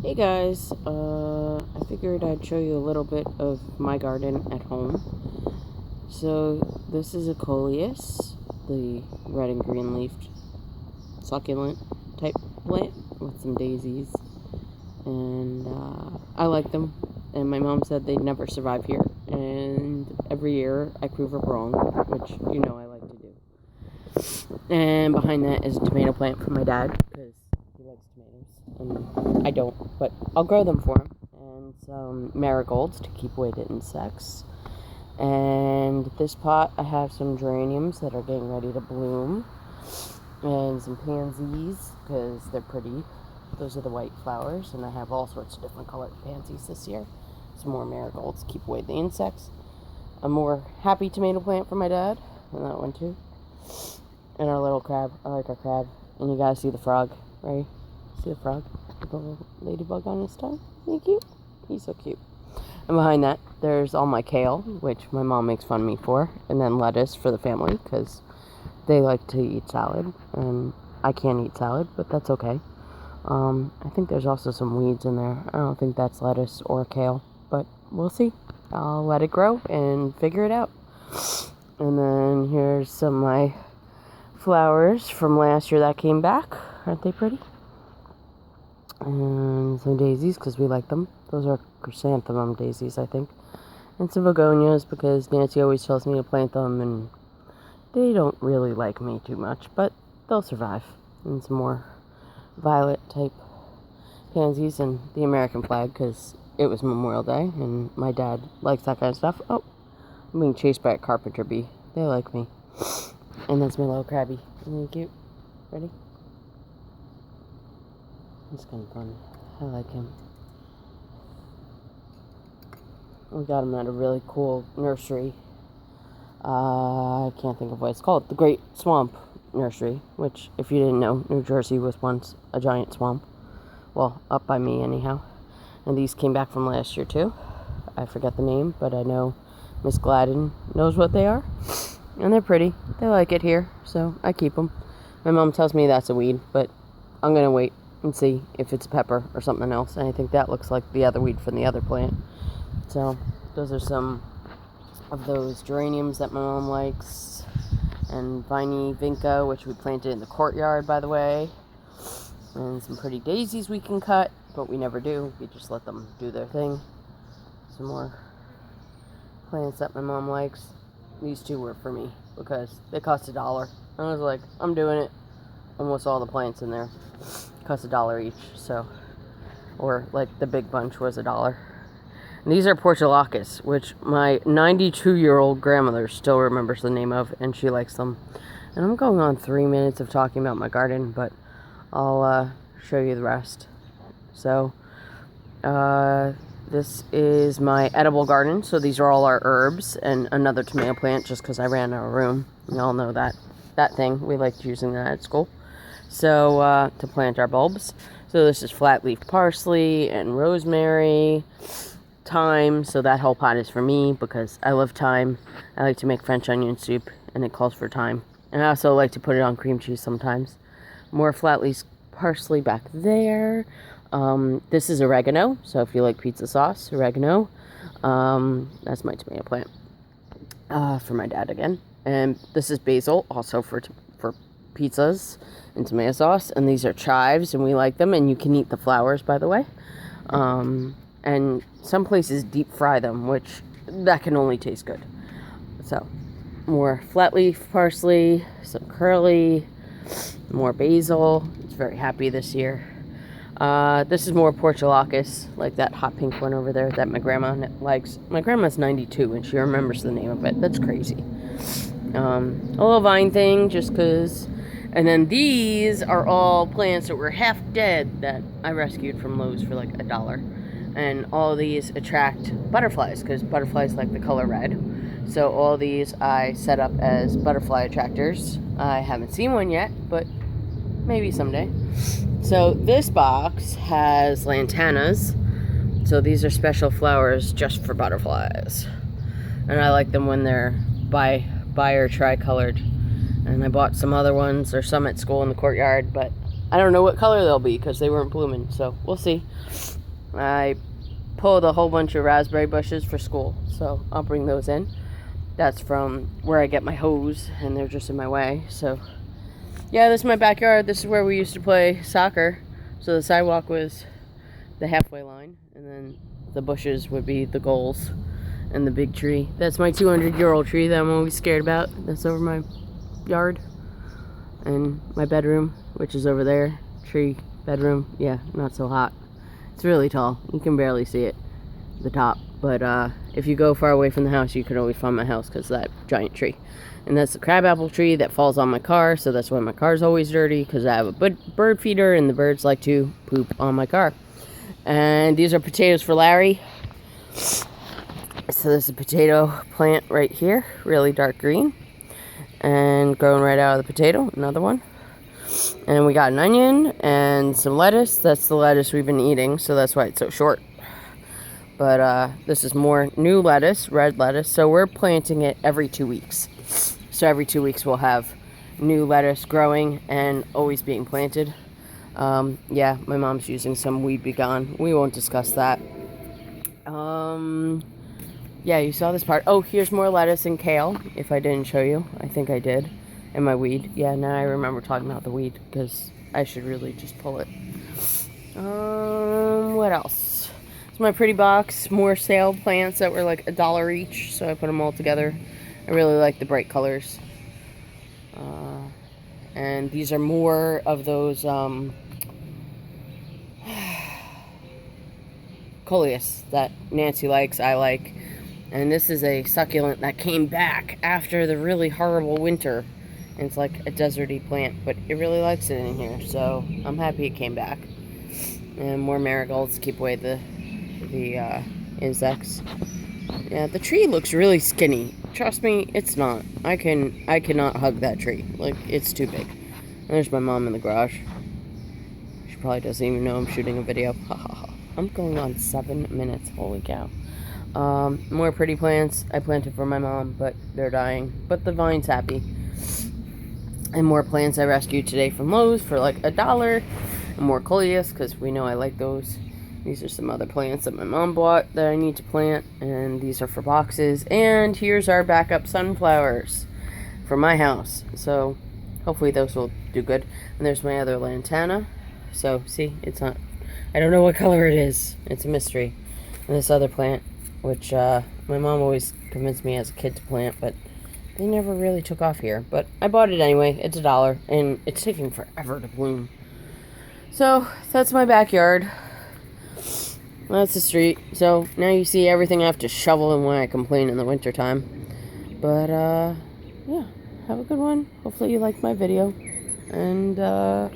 Hey guys, I figured I'd show you a little bit of my garden at home. So this is a coleus, the red and green leafed succulent type plant with some daisies, and I like them. And my mom said they'd never survive here, and every year I prove her wrong, which you know I like to do. And behind that is a tomato plant for my dad because he likes tomatoes, and I don't, but I'll grow them for him. And some marigolds to keep away the insects. And this pot, I have some geraniums that are getting ready to bloom, and some pansies because they're pretty. Those are the white flowers, and I have all sorts of different colored pansies this year. Some more marigolds to keep away the insects. A more happy tomato plant for my dad, and that one too. And our little crab. I like our crab. And you guys see the frog, right? See the frog with the little ladybug on his tongue? Isn't he cute? He's so cute. And behind that, there's all my kale, which my mom makes fun of me for, and then lettuce for the family because they like to eat salad, and I can't eat salad, but that's okay. I think there's also some weeds in there. I don't think that's lettuce or kale, but we'll see. I'll let it grow and figure it out. And then here's some of my flowers from last year that came back. Aren't they pretty? And some daisies because we like them. Those are chrysanthemum daisies, I think. And some begonias because Nancy always tells me to plant them, and they don't really like me too much, but they'll survive. And some more violet type pansies and the American flag because it was Memorial Day and my dad likes that kind of stuff. Oh, I'm being chased by a carpenter bee. They like me. And that's my little crabby. Isn't he cute? Ready? He's kind of fun. I like him. We got him at a really cool nursery. I can't think of what it's called. The Great Swamp Nursery, which, if you didn't know, New Jersey was once a giant swamp. Well, up by me anyhow. And these came back from last year too. I forget the name, but I know Miss Gladden knows what they are. And they're pretty. They like it here, so I keep them. My mom tells me that's a weed, but I'm going to wait and see if it's a pepper or something else. And I think that looks like the other weed from the other plant. So those are some of those geraniums that my mom likes. And viney vinca, which we planted in the courtyard, by the way. And some pretty daisies we can cut, but we never do. We just let them do their thing. Some more plants that my mom likes. These two were for me because they cost $1. I was like, I'm doing it. Almost all the plants in there cost $1 each, so, or like the big bunch was $1. And these are portulacas, which my 92-year-old grandmother still remembers the name of, and she likes them. And I'm going on 3 minutes of talking about my garden, but I'll show you the rest. So, this is my edible garden. So these are all our herbs and another tomato plant just because I ran out of room. You all know that thing. We liked using that at school. So, to plant our bulbs. So this is flat leaf parsley and rosemary, thyme. So that whole pot is for me because I love thyme. I like to make French onion soup and it calls for thyme. And I also like to put it on cream cheese sometimes. More flat leaf parsley back there. This is oregano, so if you like pizza sauce, oregano. That's my tomato plant for my dad again. And this is basil, also for pizzas and tomato sauce. And these are chives, and we like them. And you can eat the flowers, by the way. And some places deep fry them, which that can only taste good. So, more flat leaf parsley, some curly, more basil. It's very happy this year. This is more portulacas, like that hot pink one over there that my grandma likes. My grandma's 92 and she remembers the name of it. That's crazy. A little vine thing, just because. And then these are all plants that were half dead that I rescued from Lowe's for like $1. And all these attract butterflies because butterflies like the color red. So all these I set up as butterfly attractors. I haven't seen one yet, but maybe someday. So this box has lantanas. So these are special flowers just for butterflies. And I like them when they're bi or tricolored. And I bought some other ones, or some at school in the courtyard, but I don't know what color they'll be because they weren't blooming, so we'll see. I pulled a whole bunch of raspberry bushes for school, so I'll bring those in. That's from where I get my hose, and they're just in my way. So yeah, this is my backyard. This is where we used to play soccer. So the sidewalk was the halfway line, and then the bushes would be the goals, and the big tree. That's my 200-year-old tree that I'm always scared about. That's over my yard. And my bedroom, which is over there. Tree, bedroom. Yeah, not so hot. It's really tall. You can barely see it, the top. But if you go far away from the house, you can always find my house because of that giant tree. And that's the crabapple tree that falls on my car, so that's why my car's always dirty, because I have a bird feeder, and the birds like to poop on my car. And these are potatoes for Larry. So there's a potato plant right here, really dark green. And growing right out of the potato, another one. And we got an onion and some lettuce. That's the lettuce we've been eating, so that's why it's so short. But this is more new lettuce, red lettuce. So we're planting it every 2 weeks. So every 2 weeks we'll have new lettuce growing and always being planted. Yeah, my mom's using some Weed Be Gone. We won't discuss that. Yeah, you saw this part. Oh, here's more lettuce and kale, if I didn't show you. I think I did. And my weed. Yeah, now I remember talking about the weed, because I should really just pull it. What else? It's my pretty box. More sale plants that were like $1 each, so I put them all together. I really like the bright colors. And these are more of those coleus that Nancy likes, I like. And this is a succulent that came back after the really horrible winter. And it's like a deserty plant, but it really likes it in here, so I'm happy it came back. And more marigolds to keep away the insects. Yeah, the tree looks really skinny. Trust me, it's not. I cannot hug that tree. Like, it's too big. And there's my mom in the garage. She probably doesn't even know I'm shooting a video. Ha ha ha. I'm going on 7 minutes. Holy cow. More pretty plants I planted for my mom, but they're dying. But the vine's happy. And more plants I rescued today from Lowe's for like $1. And more coleus, because we know I like those. These are some other plants that my mom bought that I need to plant. And these are for boxes. And here's our backup sunflowers for my house. So hopefully those will do good. And there's my other lantana. So see, it's not, I don't know what color it is. It's a mystery. And this other plant, which my mom always convinced me as a kid to plant, but they never really took off here. But I bought it anyway. It's $1, and it's taking forever to bloom. So that's my backyard. That's the street. So now you see everything I have to shovel and when I complain in the wintertime. But yeah, have a good one. Hopefully you liked my video. And oh,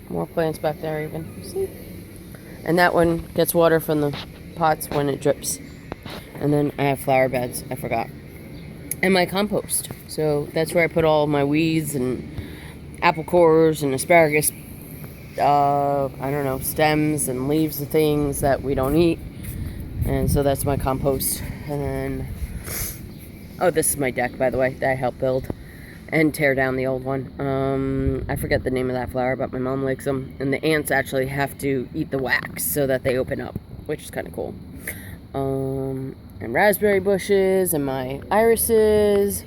more plants back there even. See? And that one gets water from the pots when it drips. And then I have flower beds. I forgot. And my compost. So that's where I put all my weeds and apple cores and asparagus, I don't know, stems and leaves of things that we don't eat. And so that's my compost. And then, oh, this is my deck, by the way, that I helped build and tear down the old one. I forget the name of that flower, but my mom likes them. And the ants actually have to eat the wax so that they open up, which is kind of cool. And raspberry bushes and my irises,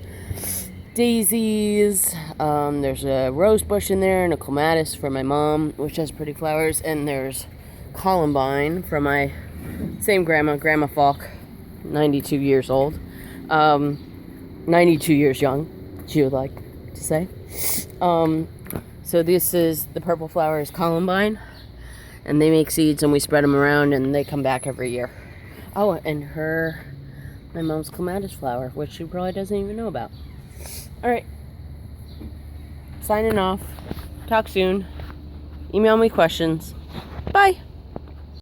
daisies. There's a rose bush in there and a clematis for my mom, which has pretty flowers. And there's columbine from my same Grandma Falk, 92 years old. 92 years young, she would like to say. So this is the purple flowers columbine. And they make seeds and we spread them around and they come back every year. Oh, and my mom's clematis flower, which she probably doesn't even know about. Alright. Signing off. Talk soon. Email me questions. Bye.